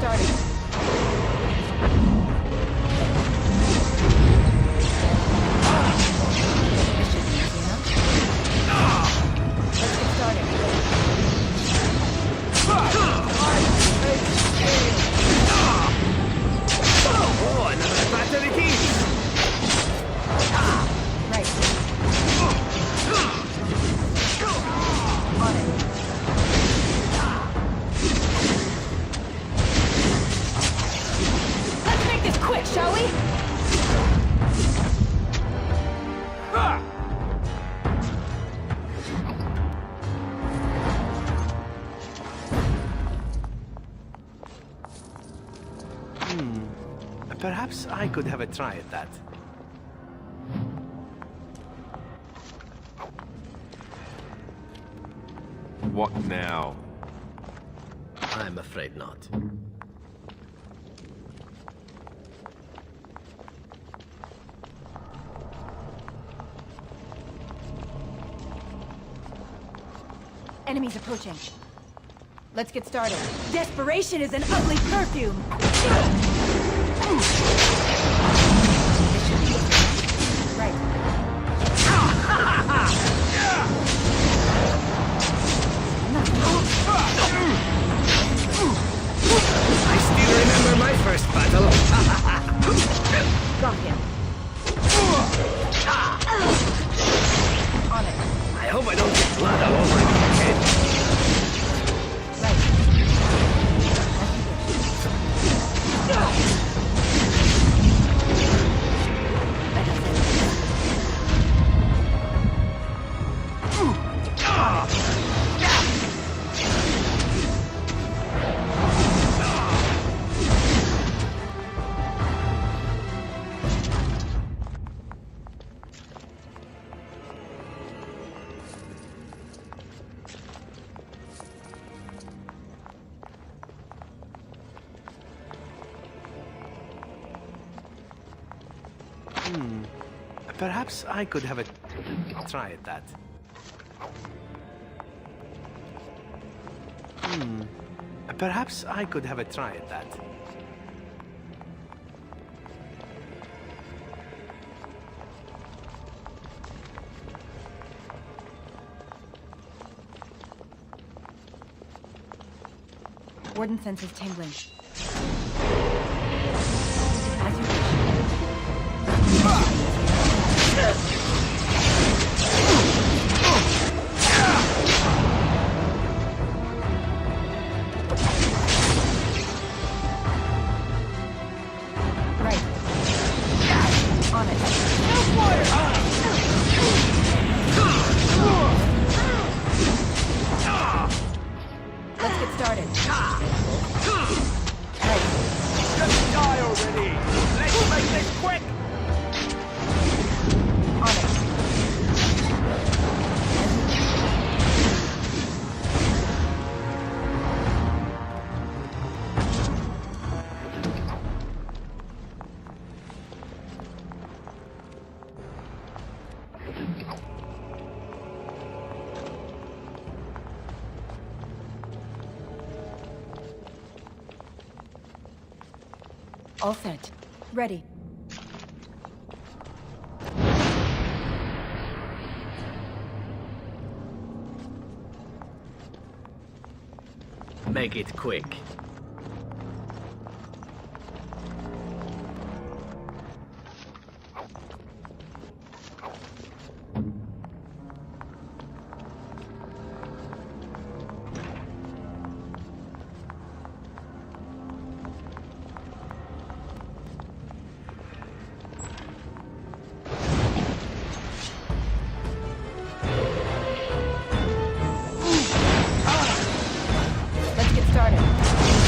started. This should be easy enough. Let's get started. Oh, another battery piece! Right. On it. Let's make this quick, shall we? Perhaps I could have a try at that. What now? I'm afraid not. Enemies approaching. Let's get started. Desperation is an ugly perfume. Right. I still remember my first battle. Got him. On it. I hope I don't get blood all over my head. Right. Perhaps I could have a try at that. Perhaps I could have a try at that. Warden senses tingling. As you wish. Right. On it. Let's get started. Right. Just die already! Let's make this quick! On it. All set. Ready. Make it quick. Let's get started.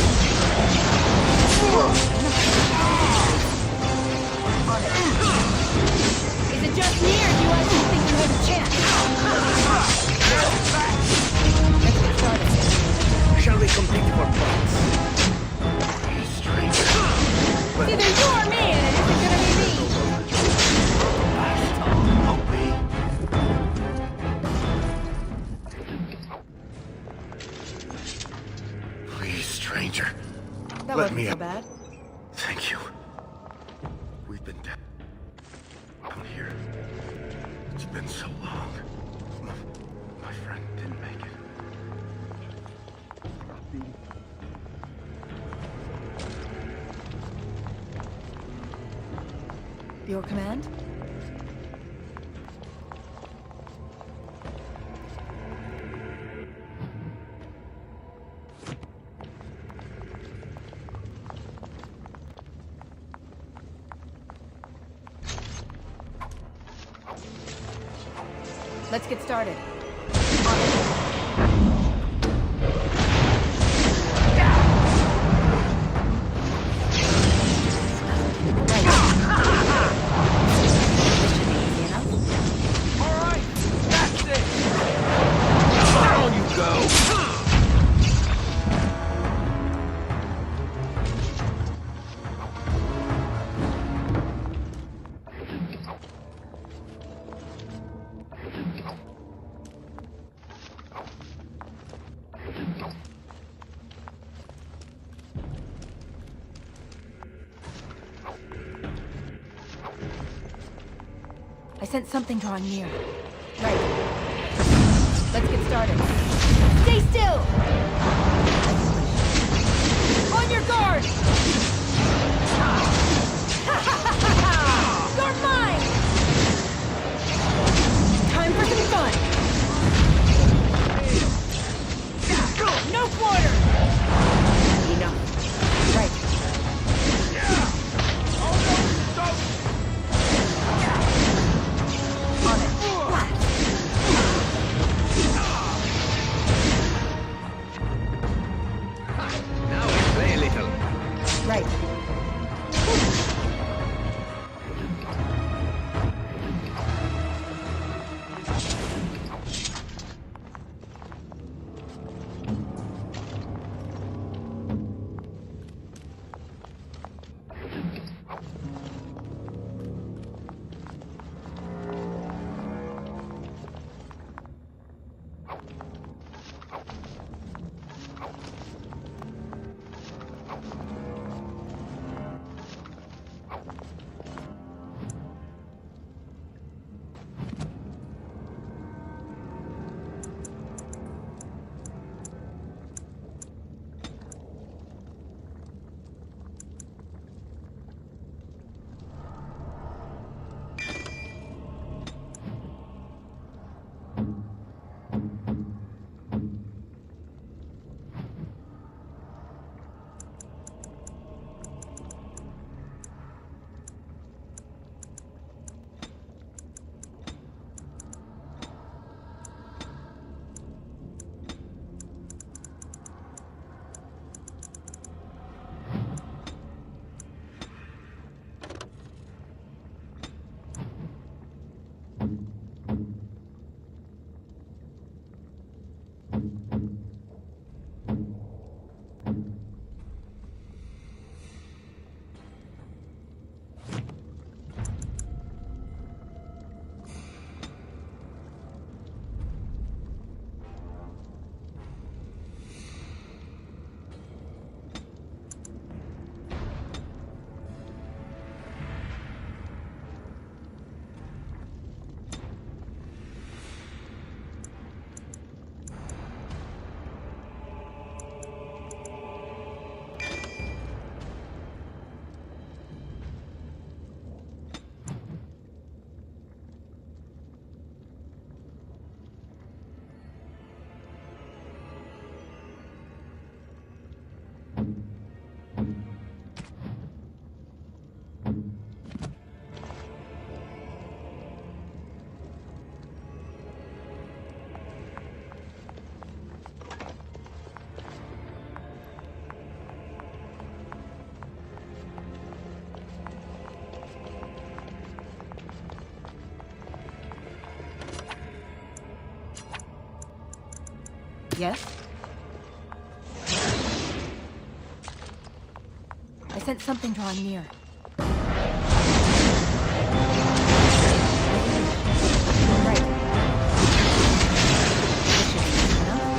That Let wasn't me so up. bad. Thank you. We've been down here. It's been so long. My friend didn't make it. Your command? Let's get started. All right, that's it. Down you go! I sense something drawing near. Right. Let's get started. Stay still! On your guard! You're mine! Time for some fun! No quarter! Enough. Right. On it. Blast. Now we play a little. Right. Yes? I sense something drawing near. Right. This should be enough.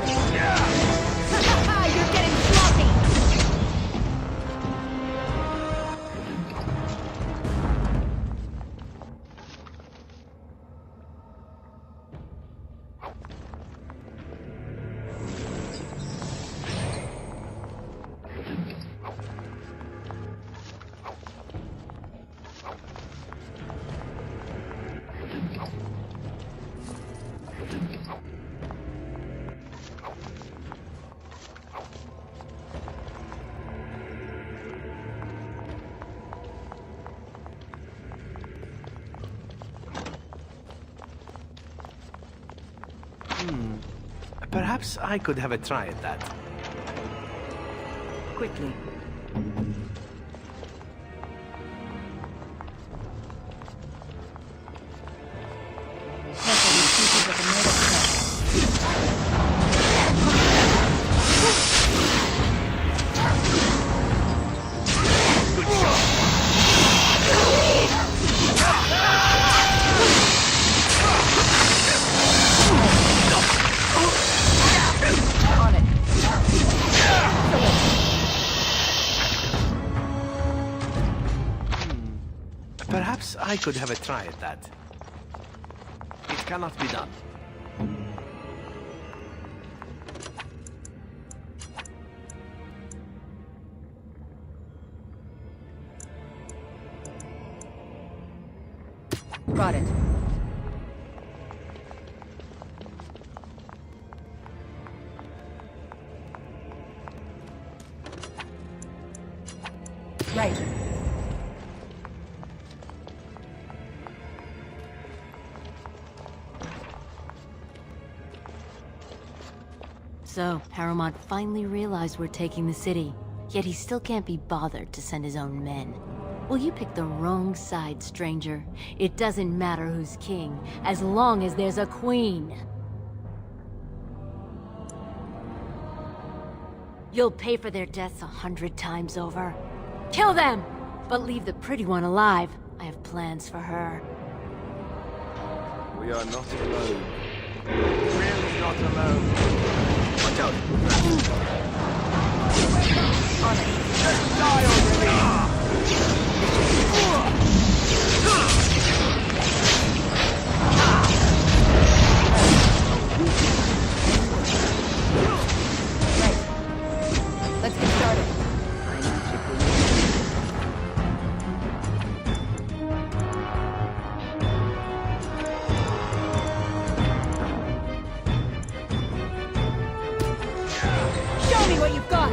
started. You're getting sloppy! Perhaps I could have a try at that. Quickly. Careful, these pieces of the metal set. Good shot. On it. Perhaps I could have a try at that. It cannot be done. Got it. Right. So, Harrowmont finally realized we're taking the city, yet he still can't be bothered to send his own men. Well, you picked the wrong side, stranger. It doesn't matter who's king, as long as there's a queen. You'll pay for their deaths 100 times over. Kill them! But leave the pretty one alive. I have plans for her. We are not alone. Really not alone. Watch out. On it. Just die already! Right. Let's get started. Show me what you've got!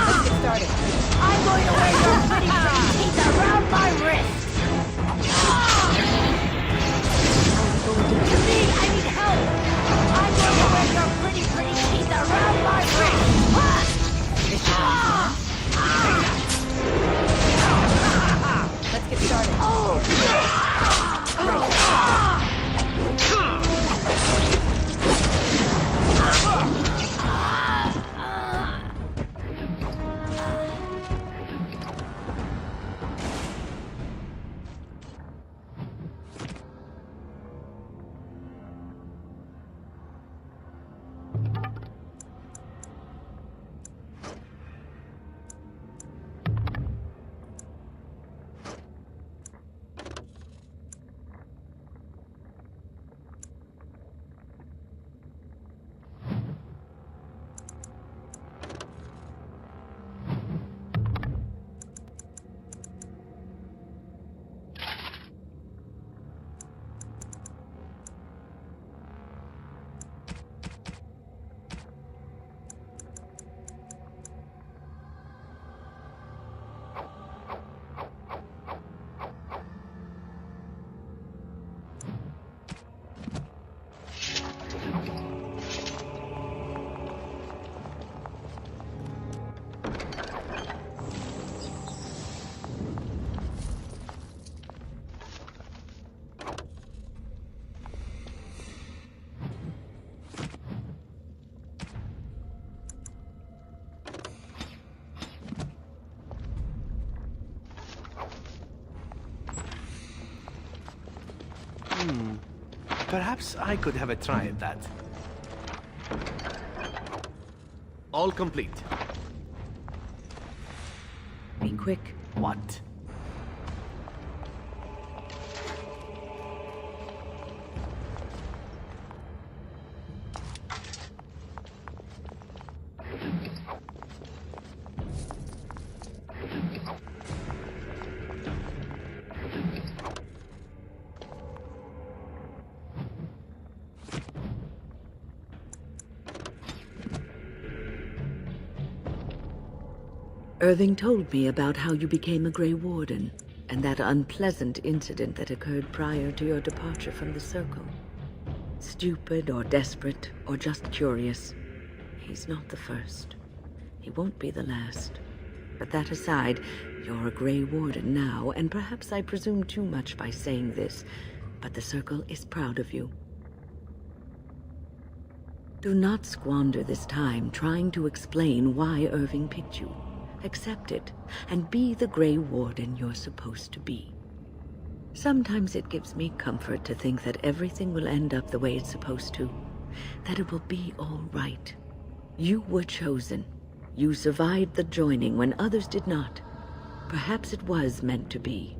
Let's get started. I'm going to wear your pretty brown teeth around my wrist! I need help! I'm going to wear your Perhaps I could have a try at that. All complete. Be quick. What? Irving told me about how you became a Grey Warden, and that unpleasant incident that occurred prior to your departure from the Circle. Stupid or desperate or just curious. He's not the first. He won't be the last. But that aside, you're a Grey Warden now, and perhaps I presume too much by saying this, but the Circle is proud of you. Do not squander this time trying to explain why Irving picked you. Accept it, and be the Grey Warden you're supposed to be. Sometimes it gives me comfort to think that everything will end up the way it's supposed to, that it will be all right. You were chosen. You survived the joining when others did not. Perhaps it was meant to be.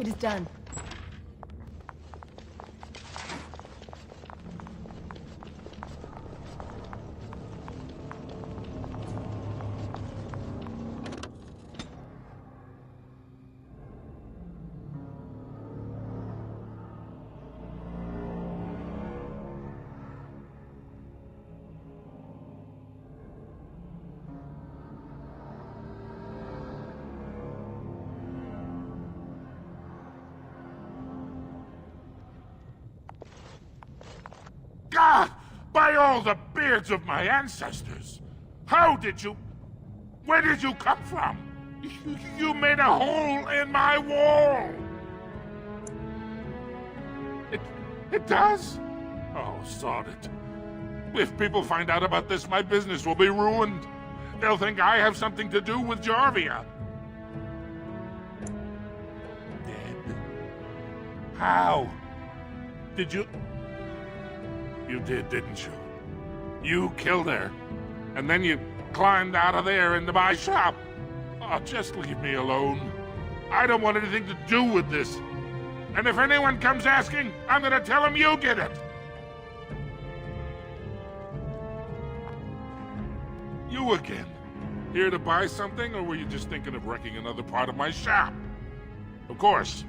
It is done. God! By all the beards of my ancestors! How did you... Where did you come from? You made a hole in my wall! It does? Oh, sod it. If people find out about this, my business will be ruined. They'll think I have something to do with Jarvia. Dead? How? Did you... You did, didn't you? You killed her, and then you climbed out of there into my shop. Oh, just leave me alone. I don't want anything to do with this. And if anyone comes asking, I'm gonna tell them you did it. You again. Here to buy something, or were you just thinking of wrecking another part of my shop? Of course.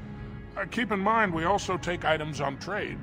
Keep in mind, we also take items on trade.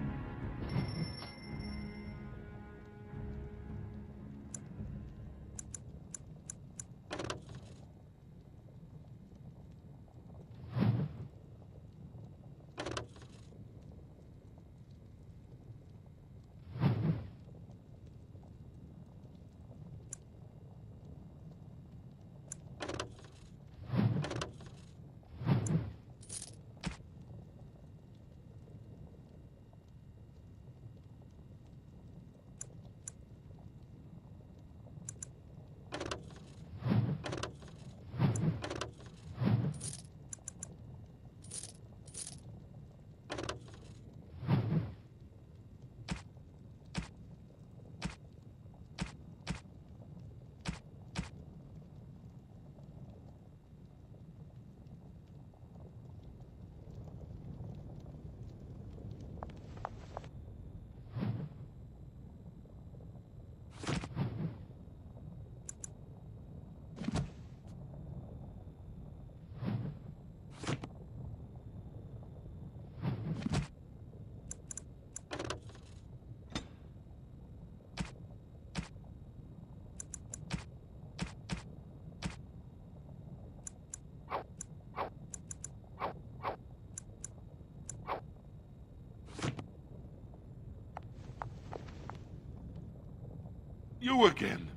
You again.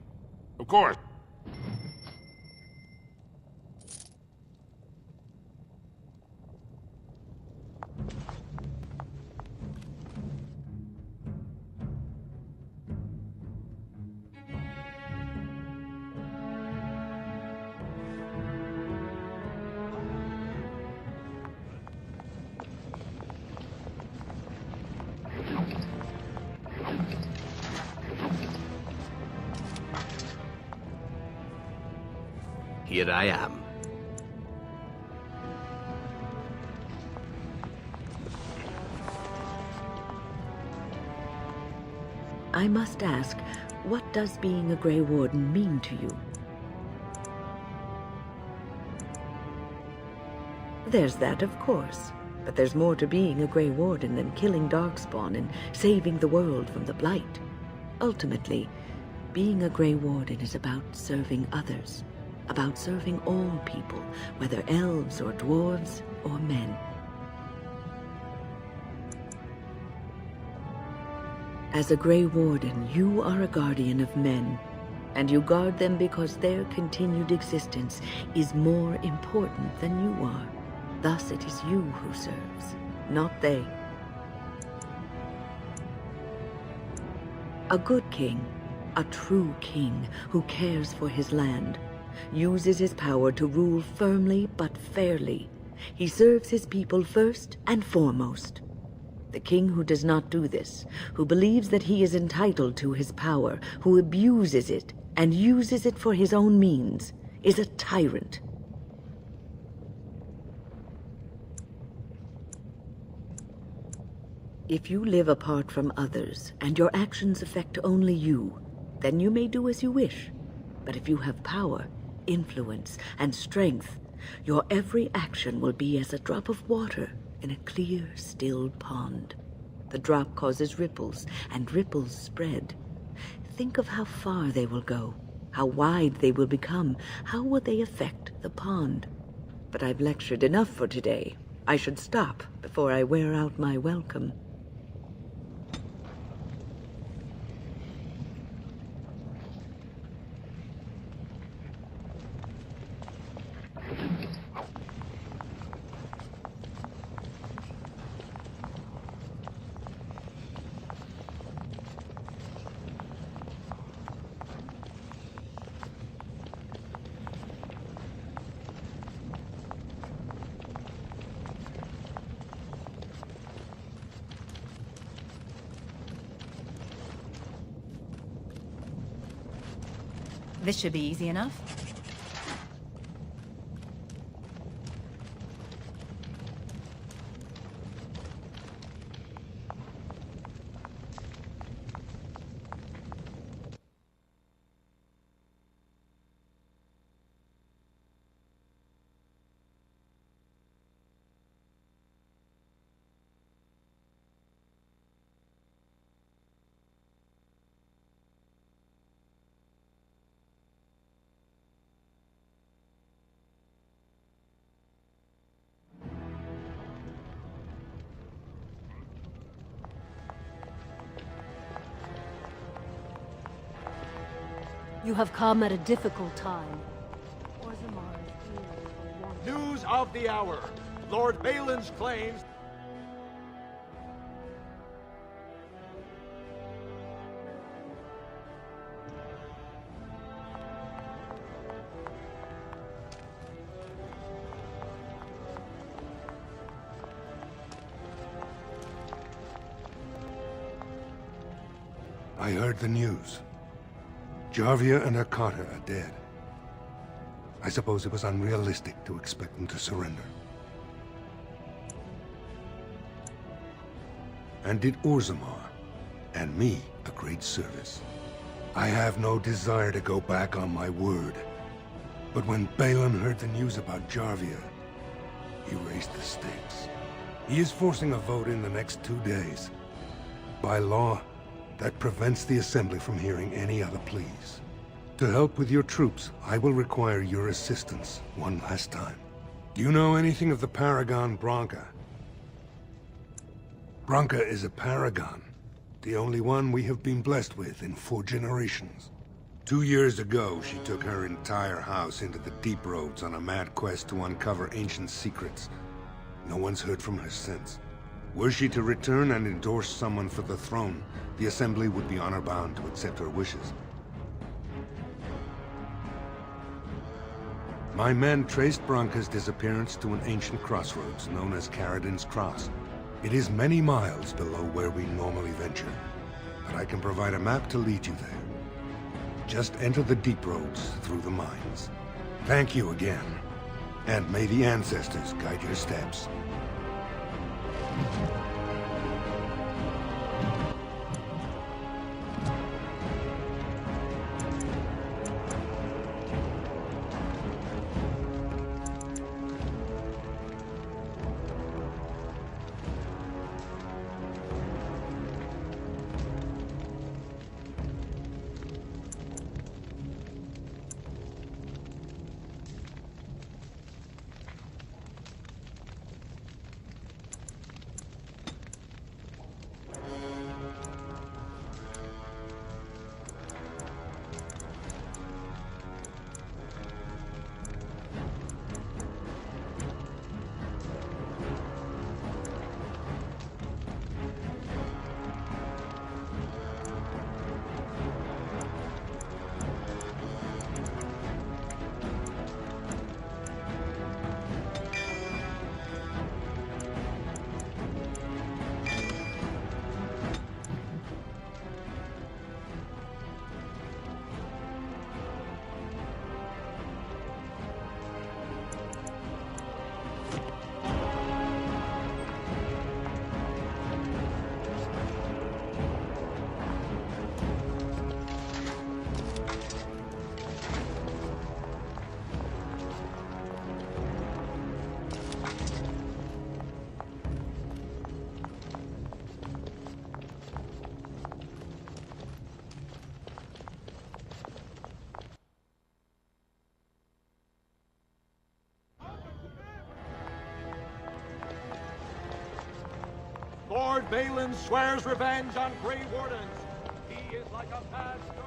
Of course. here I am. I must ask, what does being a Grey Warden mean to you? There's that, of course. But there's more to being a Grey Warden than killing Darkspawn and saving the world from the Blight. Ultimately, being a Grey Warden is about serving others, about serving all people, whether elves or dwarves or men. As a Grey Warden, you are a guardian of men, and you guard them because their continued existence is more important than you are. Thus it is you who serves, not they. A good king, a true king who cares for his land, uses his power to rule firmly but fairly. He serves his people first and foremost. The king who does not do this, who believes that he is entitled to his power, who abuses it and uses it for his own means, is a tyrant. If you live apart from others, and your actions affect only you, then you may do as you wish. But if you have power, influence, and strength, your every action will be as a drop of water in a clear, still pond. The drop causes ripples, and ripples spread. Think of how far they will go, how wide they will become, how will they affect the pond. But I've lectured enough for today. I should stop before I wear out my welcome. This should be easy enough. You have come at a difficult time. News of the hour. Lord Balin's claims... I heard the news. Jarvia and Arcata are dead. I suppose it was unrealistic to expect them to surrender. And did Orzammar and me a great service. I have no desire to go back on my word. But when Balin heard the news about Jarvia, he raised the stakes. He is forcing a vote in the next 2 days. By law, that prevents the Assembly from hearing any other pleas. To help with your troops, I will require your assistance one last time. Do you know anything of the Paragon Branka? Branka is a paragon, the only one we have been blessed with in 4 generations. 2 years ago, she took her entire house into the Deep Roads on a mad quest to uncover ancient secrets. No one's heard from her since. Were she to return and endorse someone for the throne, the Assembly would be honor-bound to accept her wishes. My men traced Branka's disappearance to an ancient crossroads known as Caridin's Cross. It is many miles below where we normally venture, but I can provide a map to lead you there. Just enter the Deep Roads through the mines. Thank you again. And may the ancestors guide your steps. Lord Balin swears revenge on Grey Wardens. He is like a mad serpent.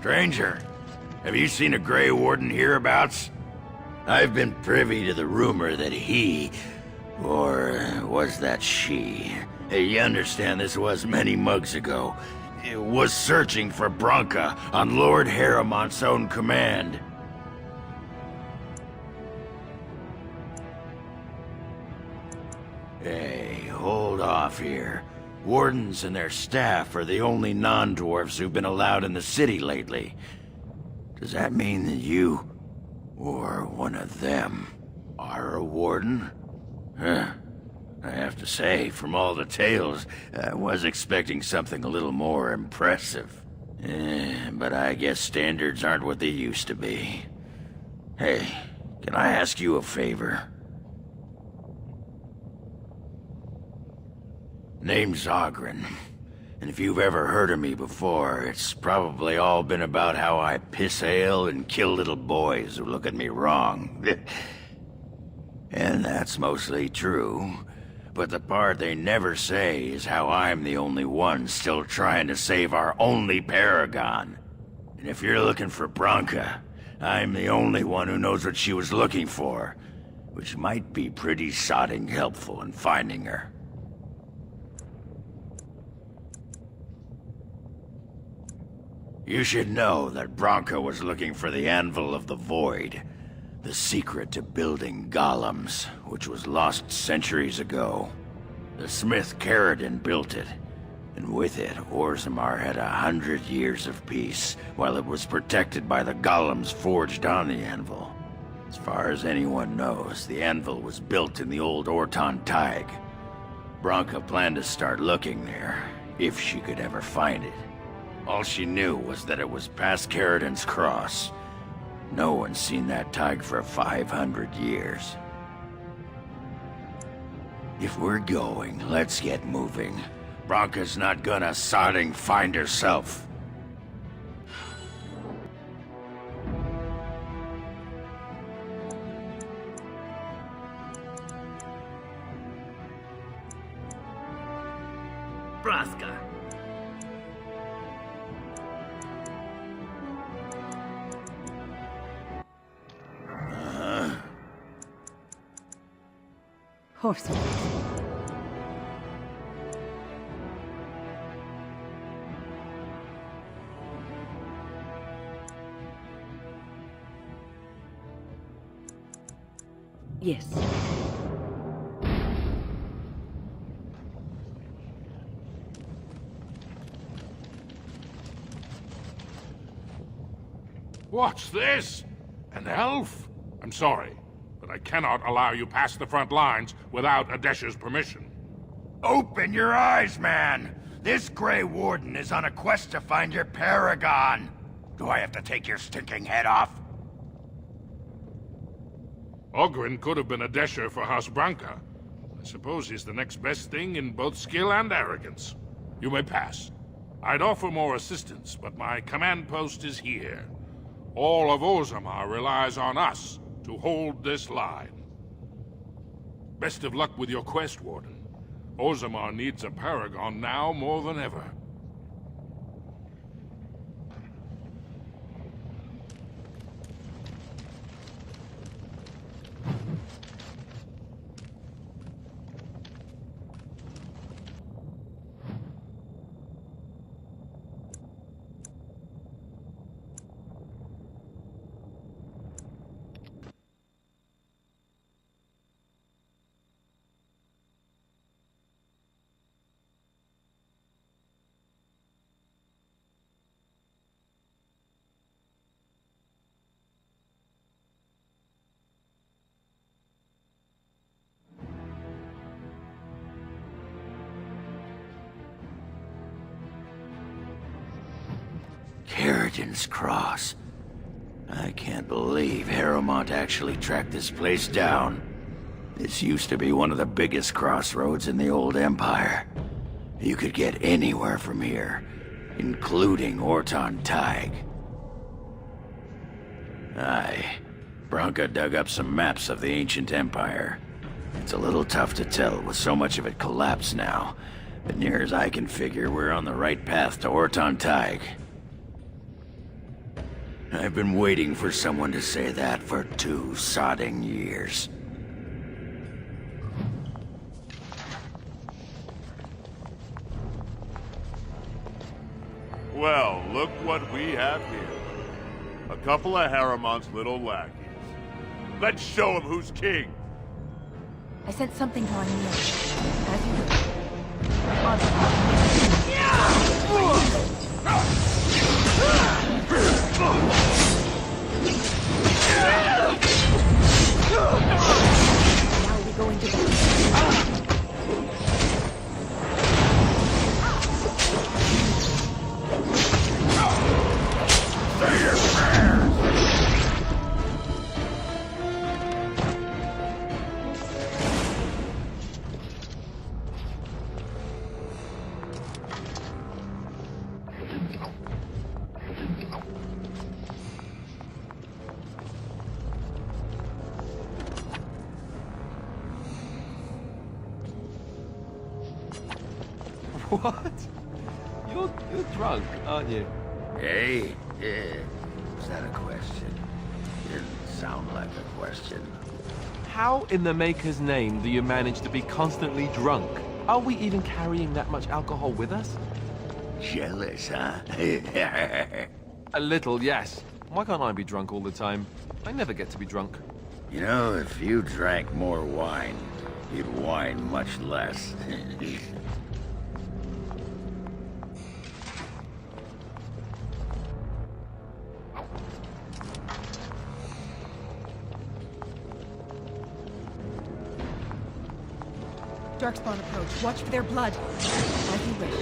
Stranger, have you seen a Grey Warden hereabouts? I've been privy to the rumor that he, or was that she? You understand this was many mugs ago. Was searching for Branka on Lord Harrowmont's own command. Hey, hold off here. Wardens and their staff are the only non-dwarfs who've been allowed in the city lately. Does that mean that you, or one of them, are a warden? Huh. I have to say, from all the tales, I was expecting something a little more impressive. But I guess standards aren't what they used to be. Hey, can I ask you a favor? Name's Oghren, and if you've ever heard of me before, it's probably all been about how I piss ale and kill little boys who look at me wrong. And that's mostly true. But the part they never say is how I'm the only one still trying to save our only paragon. And if you're looking for Branka, I'm the only one who knows what she was looking for, which might be pretty sodding helpful in finding her. You should know that Branka was looking for the Anvil of the Void, the secret to building golems, which was lost centuries ago. The smith Caridin built it, and with it, Orzammar had 100 years of peace, while it was protected by the golems forged on the anvil. As far as anyone knows, the anvil was built in the old Orton Thaig. Branka planned to start looking there, if she could ever find it. All she knew was that it was past Caridin's cross. No one's seen that Thaig for 500 years. If we're going, let's get moving. Branka's not gonna sodding find herself. Braska. Horse. Yes. What's this? An elf? I'm sorry, but I cannot allow you past the front lines without Adesha's permission. Open your eyes, man! This Grey Warden is on a quest to find your paragon! Do I have to take your stinking head off? Oghren could have been Adesha for House Branka. I suppose he's the next best thing in both skill and arrogance. You may pass. I'd offer more assistance, but my command post is here. All of Orzammar relies on us to hold this line. Best of luck with your quest, Warden. Orzammar needs a paragon now more than ever. Caridin's Cross. I can't believe Harrowmont actually tracked this place down. This used to be one of the biggest crossroads in the old Empire. You could get anywhere from here, including Orton Thaig. Aye, Branka dug up some maps of the ancient Empire. It's a little tough to tell with so much of it collapsed now, but near as I can figure, we're on the right path to Orton Thaig. I've been waiting for someone to say that for 2 sodding years. Well, look what we have here. A couple of Harrowmont's little lackeys. Let's show them who's king. I sent something drawing near. As you wish. Now we go into battle. Say your prayers! What? You're drunk, aren't you? Hey? Is that a question? Didn't sound like a question. How in the Maker's name do you manage to be constantly drunk? Are we even carrying that much alcohol with us? Jealous, huh? A little, yes. Why can't I be drunk all the time? I never get to be drunk. You know, if you drank more wine, you'd whine much less. Darkspawn approach. Watch for their blood. As you wish.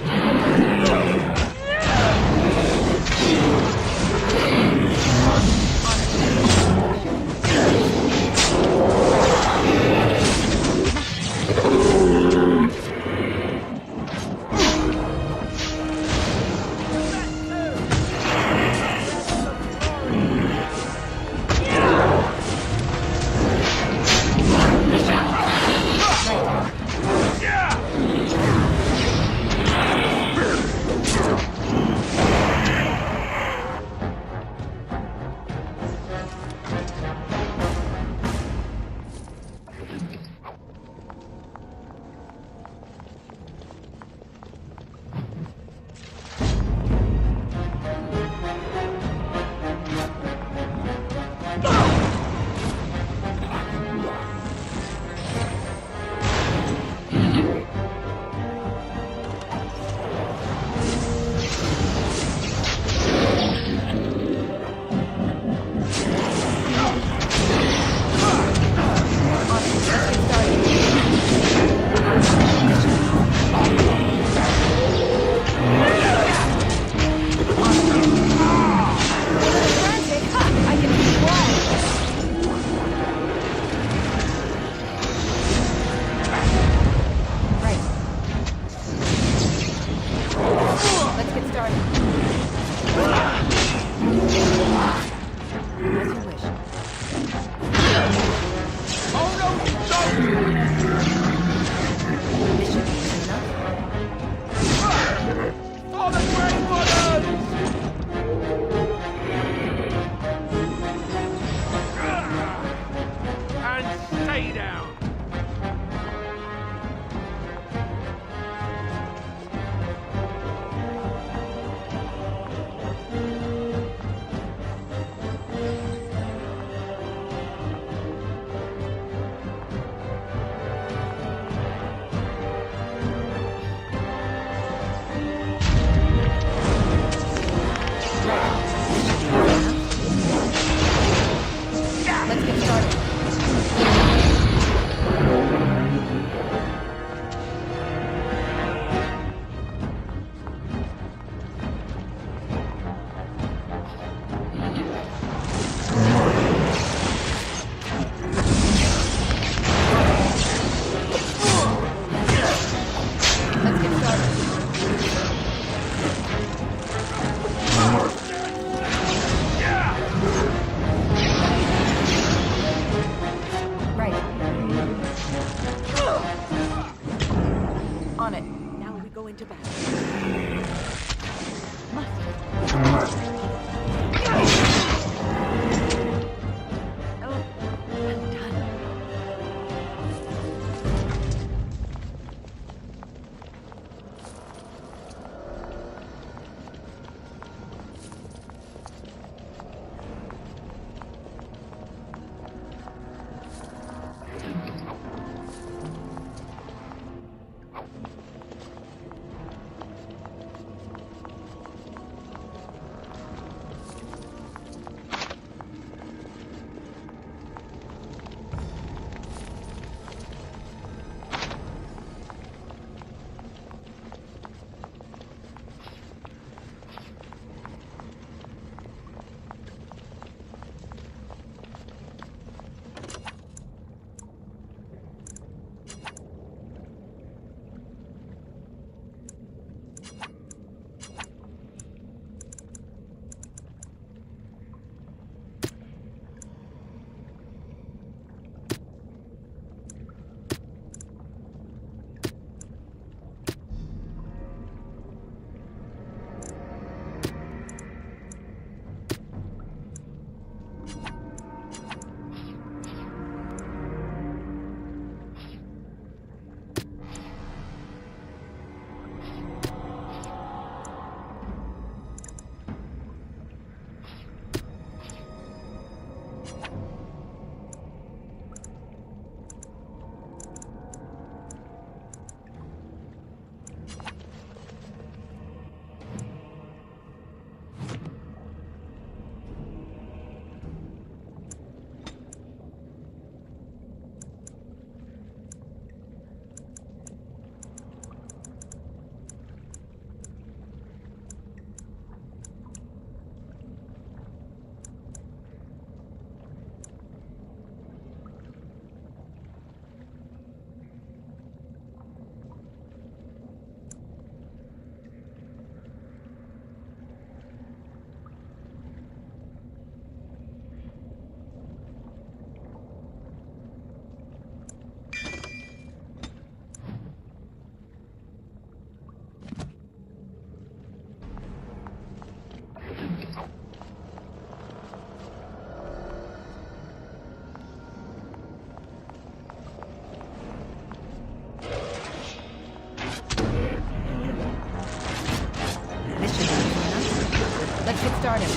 started.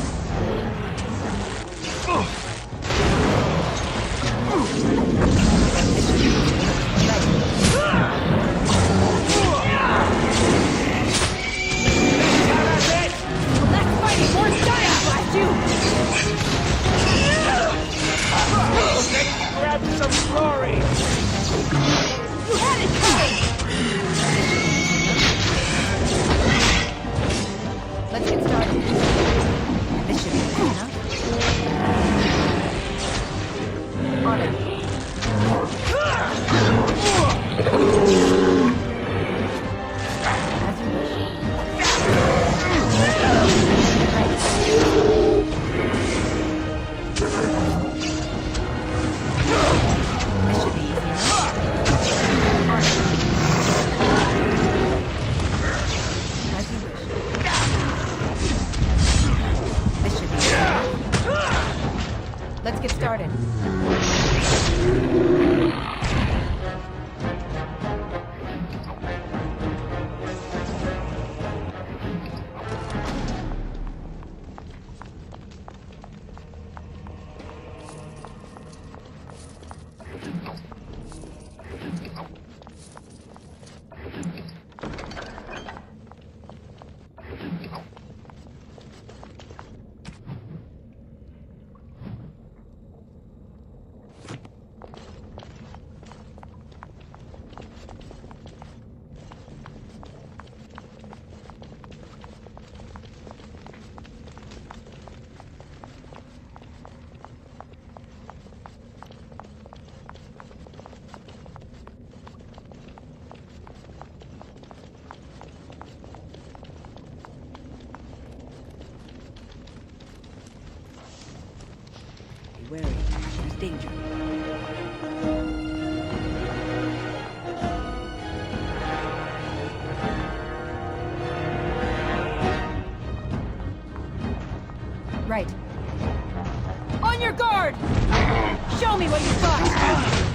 Let's fight it! More style! Blast you! Grab some glory! You had it coming! Let's get started. This should be enough. On it. As you wish. This should be easy enough. On it. As you wish. This should be enough. Let's get started. Be wary. There's danger. Right. On your guard! Show me what you've got!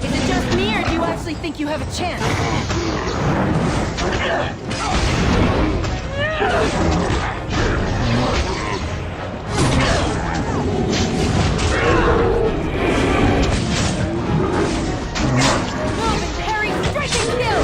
Is it just me, or do you actually think you have a chance? Move and parry, strike and kill!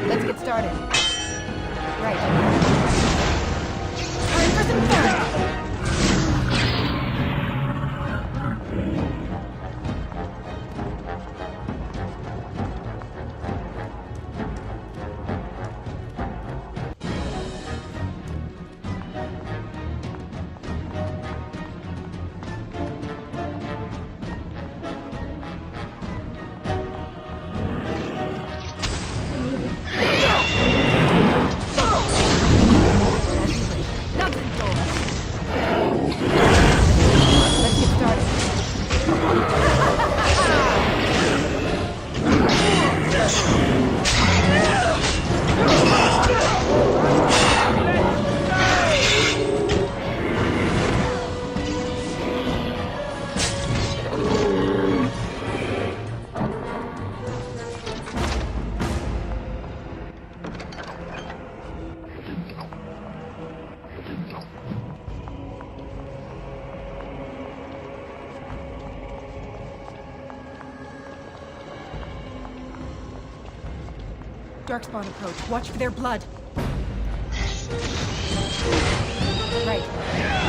Let's get started. Right. Time for some fun! Let's get started. Darkspawn approach. Watch for their blood. Right.